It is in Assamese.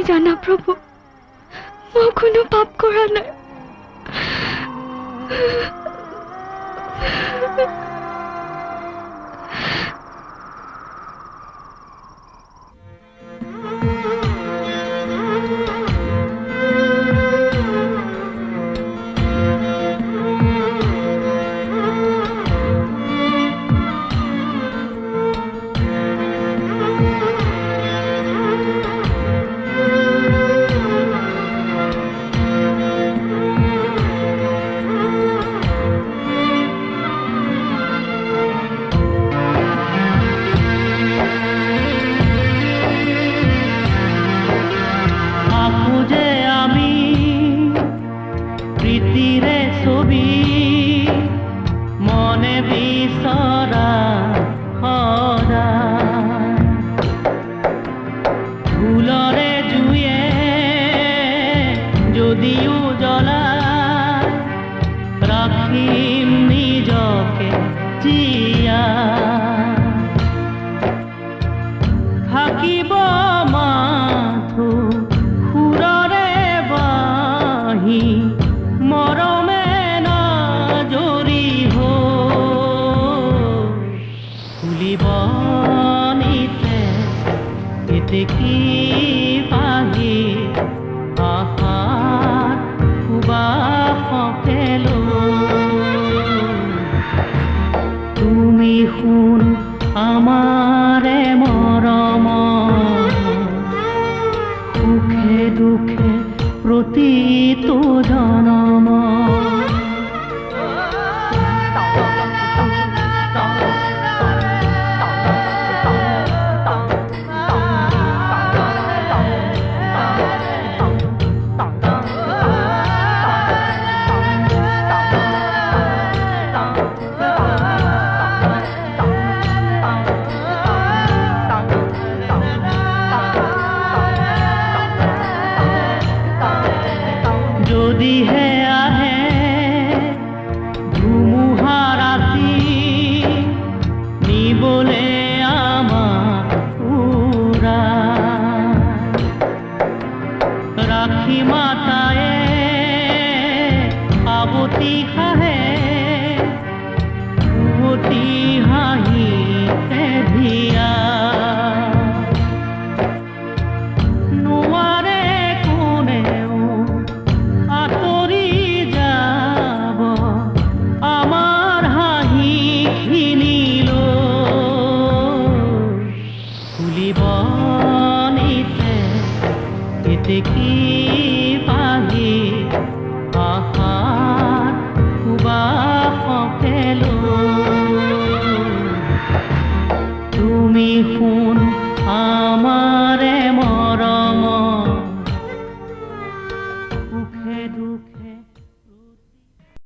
জানা প্ৰভু, মই কোনো পাপ কৰা নাই। প্ৰীতিৰে ছবি মনে বিচৰা সদায় ফুলৰে জুয়ে যদিও জ্বলায় ৰাখিম নিজকে জীয়াই থাকিব মাথো সুৰৰে বাঁহী মৰমে নজৰি ফুলিব নিতে এতেকি পাহি আহাৰ সুবাসকে তুমি শুন আমাৰে মৰম সুখে দুখে প্ৰতিটো জনম যদিহে আহে ধুমুহা ৰাতি নিবলে আমাক উৰাই ৰাখি মাতায়ে আৱতী হাঁহে উভতি হাঁহিতে ধিয়া কি পাহি আহা